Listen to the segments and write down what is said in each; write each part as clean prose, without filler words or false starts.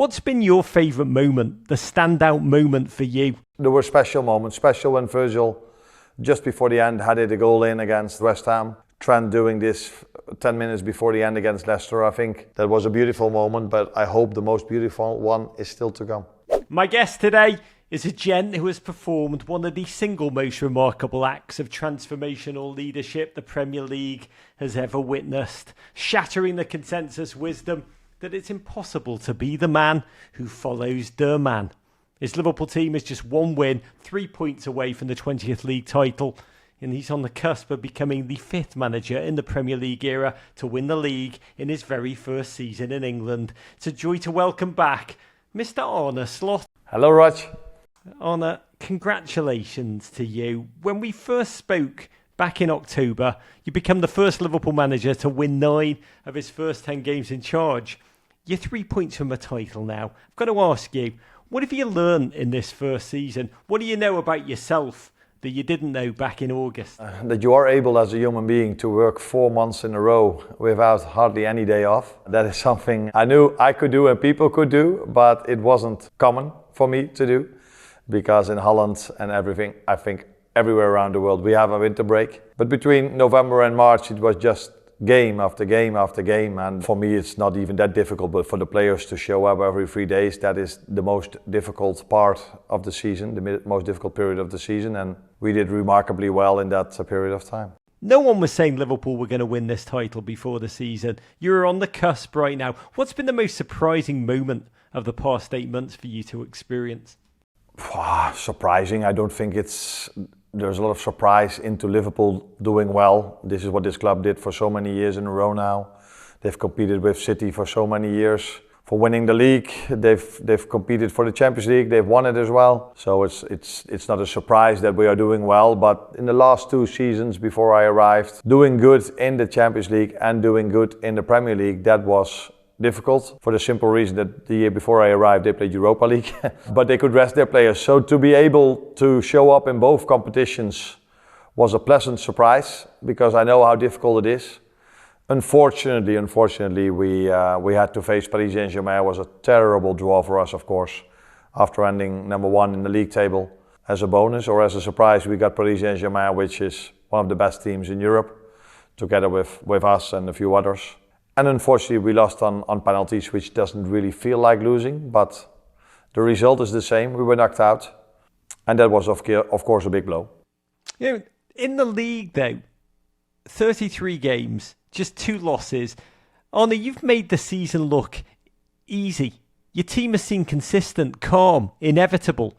What's been your favourite moment, the standout moment for you? There were special moments, special when Virgil, just before the end, had it a goal in against West Ham. Trent doing this 10 minutes before the end against Leicester. I think that was a beautiful moment, but I hope the most beautiful one is still to come. My guest today is a gent who has performed one of the single most remarkable acts of transformational leadership the Premier League has ever witnessed, shattering the consensus wisdom that it's impossible to be the man who follows the man. His Liverpool team is just one win, 3 points away from the 20th league title, and he's on the cusp of becoming the 5th manager in the Premier League era to win the league in his very first season in England. It's a joy to welcome back Mr. Arne Slot. Hello, Rog. Arne, congratulations to you. When we first spoke back in October, you became the first Liverpool manager to win 9 of his first 10 games in charge. You're 3 points from a title now. I've got to ask you, what have you learned in this first season? What do you know about yourself that you didn't know back in August? That you are able as a human being to work 4 months in a row without hardly any day off. That is something I knew I could do and people could do, but it wasn't common for me to do. Because in Holland and everything, I think everywhere around the world we have a winter break. But between November and March it was just game after game after game, and for me it's not even that difficult, but for the players to show up every 3 days, that is the most difficult part of the season, the most difficult period of the season, and we did remarkably well in that period of time. No one was saying Liverpool were going to win this title before the season. You're on the cusp right now. What's been the most surprising moment of the past 8 months for you to experience? Surprising, I don't think there's a lot of surprise into Liverpool doing well. This is what this club did for so many years in a row now. They've competed with City for so many years for winning the league. They've competed for the Champions League. They've won it as well. So it's not a surprise that we are doing well. But in the last 2 seasons before I arrived, doing good in the Champions League and doing good in the Premier League, that was difficult for the simple reason that the year before I arrived they played Europa League but they could rest their players, so to be able to show up in both competitions was a pleasant surprise because I know how difficult it is. Unfortunately we had to face Paris Saint-Germain. It was a terrible draw for us, of course, after ending number 1 in the league table. As a bonus or as a surprise, we got Paris Saint-Germain, which is one of the best teams in Europe, together with us and a few others. And unfortunately we lost on penalties, which doesn't really feel like losing, but the result is the same. We were knocked out, and that was of course a big blow. You know, in the league though, 33 games, just 2 losses. Arne, you've made the season look easy. Your team has seemed consistent, calm, inevitable.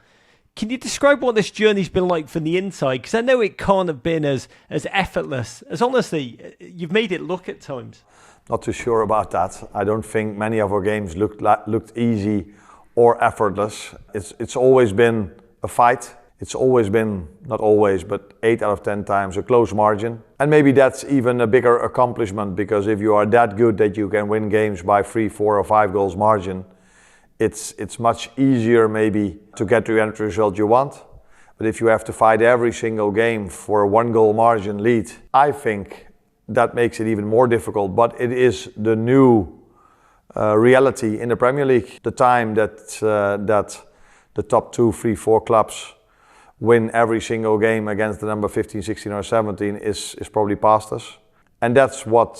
Can you describe what this journey's been like from the inside? Because I know it can't have been as effortless as, honestly, you've made it look at times. Not too sure about that. I don't think many of our games looked easy or effortless. It's always been a fight. It's always been, not always, but 8 out of 10 times a close margin. And maybe that's even a bigger accomplishment, because if you are that good that you can win games by 3, 4 or 5 goals margin, it's much easier maybe to get the end result you want. But if you have to fight every single game for a 1 goal margin lead, I think that makes it even more difficult. But it is the new reality in the Premier League. The time that the top 2, 3, 4 clubs win every single game against the number 15, 16 or 17 is probably past us. And that's what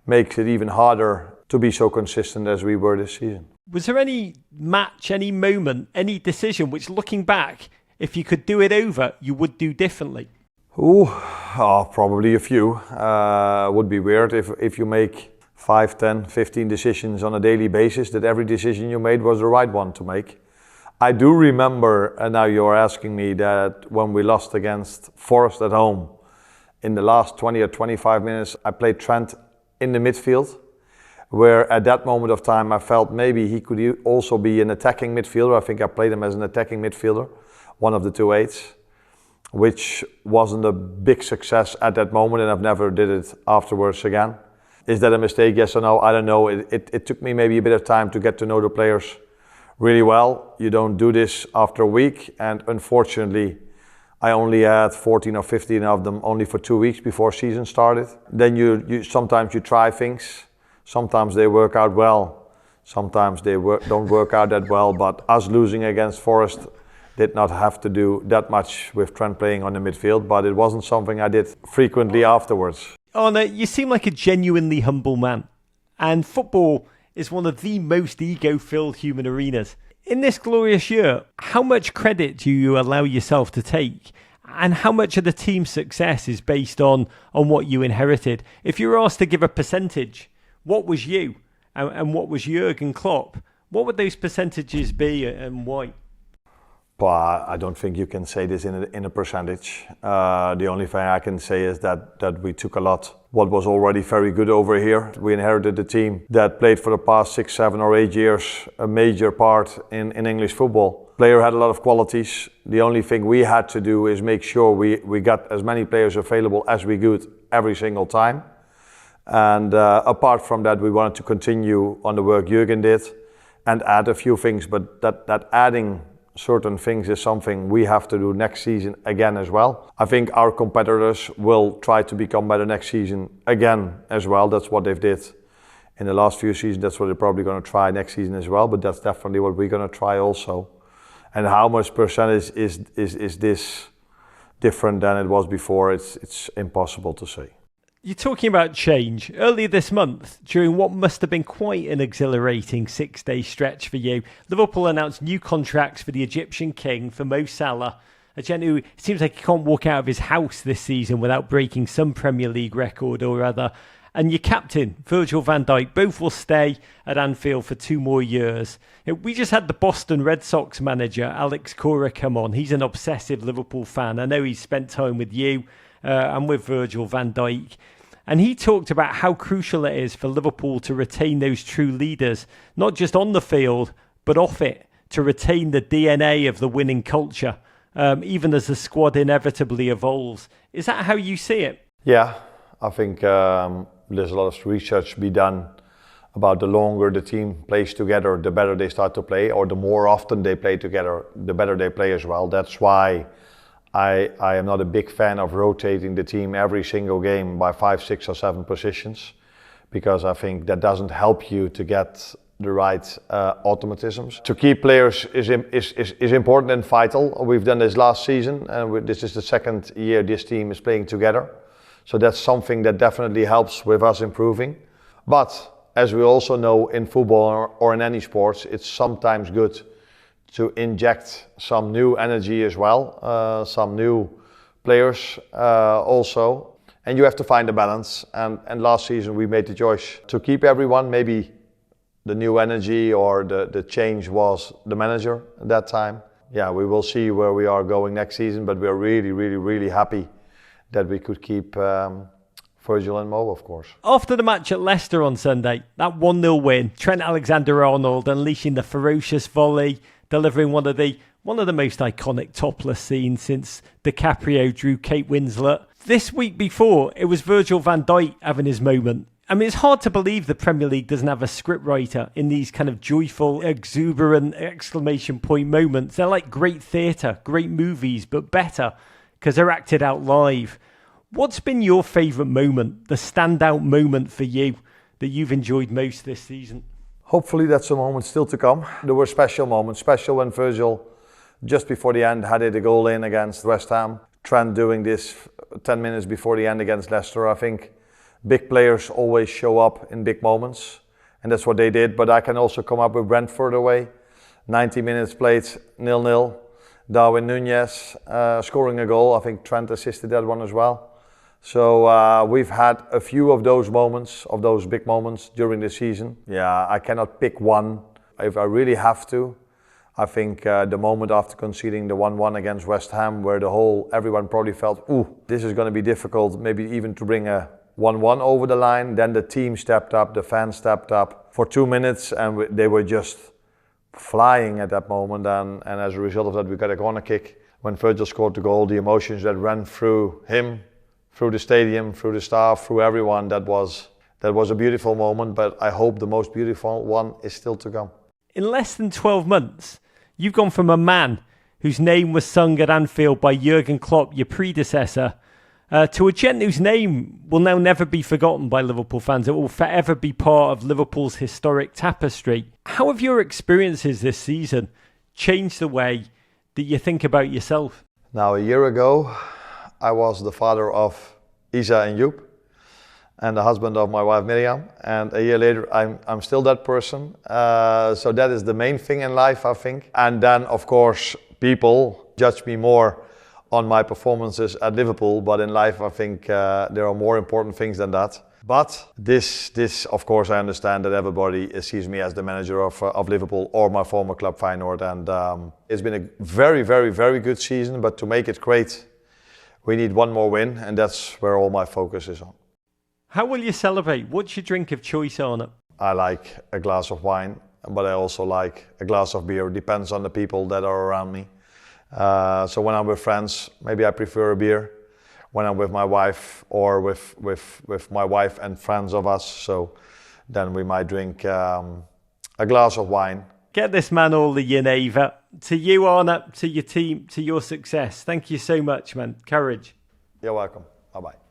makes it even harder to be so consistent as we were this season. Was there any match, any moment, any decision which, looking back, if you could do it over, you would do differently? Probably a few. Would be weird if you make 5, 10, 15 decisions on a daily basis, that every decision you made was the right one to make. I do remember, and now you're asking me, that when we lost against Forest at home, in the last 20 or 25 minutes, I played Trent in the midfield, where at that moment of time I felt maybe he could also be an attacking midfielder. I think I played him as an attacking midfielder, one of the 2 8s, which wasn't a big success at that moment, and I've never did it afterwards again. Is that a mistake, yes or no? I don't know. It took me maybe a bit of time to get to know the players really well. You don't do this after a week, and unfortunately I only had 14 or 15 of them only for 2 weeks before season started. Then you sometimes you try things, sometimes they work out well, Sometimes they don't work out that well, but us losing against Forest did not have to do that much with Trent playing on the midfield, but it wasn't something I did frequently afterwards. Arne, you seem like a genuinely humble man, and football is one of the most ego-filled human arenas. In this glorious year, how much credit do you allow yourself to take? And how much of the team's success is based on what you inherited? If you were asked to give a percentage, what was you and what was Jurgen Klopp? What would those percentages be and why? But I don't think you can say this in a percentage. The only thing I can say is that we took a lot what was already very good over here. We inherited a team that played for the past 6, 7 or 8 years a major part in English football. Player had a lot of qualities. The only thing we had to do is make sure we got as many players available as we could every single time. And apart from that, we wanted to continue on the work Jurgen did and add a few things, but that adding certain things is something we have to do next season again as well. I think our competitors will try to become better next season again as well. That's what they've did in the last few seasons. That's what they're probably going to try next season as well, but that's definitely what we're going to try also. And how much percentage is this different than it was before? It's impossible to say. You're talking about change. Earlier this month, during what must have been quite an exhilarating 6-day stretch for you, Liverpool announced new contracts for the Egyptian king, for Mo Salah, a gent who seems like he can't walk out of his house this season without breaking some Premier League record or other. And your captain, Virgil van Dijk, both will stay at Anfield for 2 more years. We just had the Boston Red Sox manager, Alex Cora, come on. He's an obsessive Liverpool fan. I know he's spent time with you and with Virgil van Dijk. And he talked about how crucial it is for Liverpool to retain those true leaders, not just on the field, but off it, to retain the DNA of the winning culture, even as the squad inevitably evolves. Is that how you see it? Yeah, I think there's a lot of research to be done about the longer the team plays together, the better they start to play, or the more often they play together, the better they play as well. That's why I am not a big fan of rotating the team every single game by 5, 6 or 7 positions, because I think that doesn't help you to get the right automatisms. To keep players is important and vital. We've done this last season, and this is the 2nd year this team is playing together. So that's something that definitely helps with us improving. But as we also know in football or in any sports, it's sometimes good to inject some new energy as well, some new players also. And you have to find a balance. And last season we made the choice to keep everyone. Maybe the new energy or the change was the manager at that time. Yeah, we will see where we are going next season, but we're really, really, really happy that we could keep Virgil and Mo, of course. After the match at Leicester on Sunday, that 1-0 win, Trent Alexander-Arnold unleashing the ferocious volley, delivering one of the most iconic topless scenes since DiCaprio drew Kate Winslet. This week before, it was Virgil van Dijk having his moment. I mean, it's hard to believe the Premier League doesn't have a scriptwriter in these kind of joyful, exuberant exclamation point moments. They're like great theatre, great movies, but better because they're acted out live. What's been your favourite moment, the standout moment for you that you've enjoyed most this season? Hopefully that's a moment still to come. There were special moments, special when Virgil, just before the end, had a goal in against West Ham. Trent doing this 10 minutes before the end against Leicester. I think big players always show up in big moments, and that's what they did. But I can also come up with Brentford away. 90 minutes played, 0-0. Darwin Núñez scoring a goal. I think Trent assisted that one as well. So we've had a few of those moments, of those big moments during the season. Yeah, I cannot pick one. If I really have to, I think the moment after conceding the 1-1 against West Ham, where everyone probably felt, ooh, this is going to be difficult, maybe even to bring a 1-1 over the line. Then the team stepped up, the fans stepped up for 2 minutes, and they were just flying at that moment. And as a result of that, we got a corner kick. When Virgil scored the goal, the emotions that ran through him, through the stadium, through the staff, through everyone, that was a beautiful moment, but I hope the most beautiful one is still to come. In less than 12 months, you've gone from a man whose name was sung at Anfield by Jurgen Klopp, your predecessor, to a gent whose name will now never be forgotten by Liverpool fans. It will forever be part of Liverpool's historic tapestry. How have your experiences this season changed the way that you think about yourself? Now, a year ago, I was the father of Isa and Joep, and the husband of my wife Miriam. And a year later, I'm still that person. So that is the main thing in life, I think. And then, of course, people judge me more on my performances at Liverpool, but in life I think there are more important things than that. But this, of course, I understand that everybody sees me as the manager of Liverpool or my former club Feyenoord, and it's been a very, very, very good season. But to make it great, we need one more win, and that's where all my focus is on. How will you celebrate? What's your drink of choice, Arne? I like a glass of wine, but I also like a glass of beer. It depends on the people that are around me. So when I'm with friends, maybe I prefer a beer. When I'm with my wife or with my wife and friends of us, so then we might drink a glass of wine. Get this man all the Geneva. To you, Arne, to your team, to your success. Thank you so much, man. Courage. You're welcome. Bye-bye.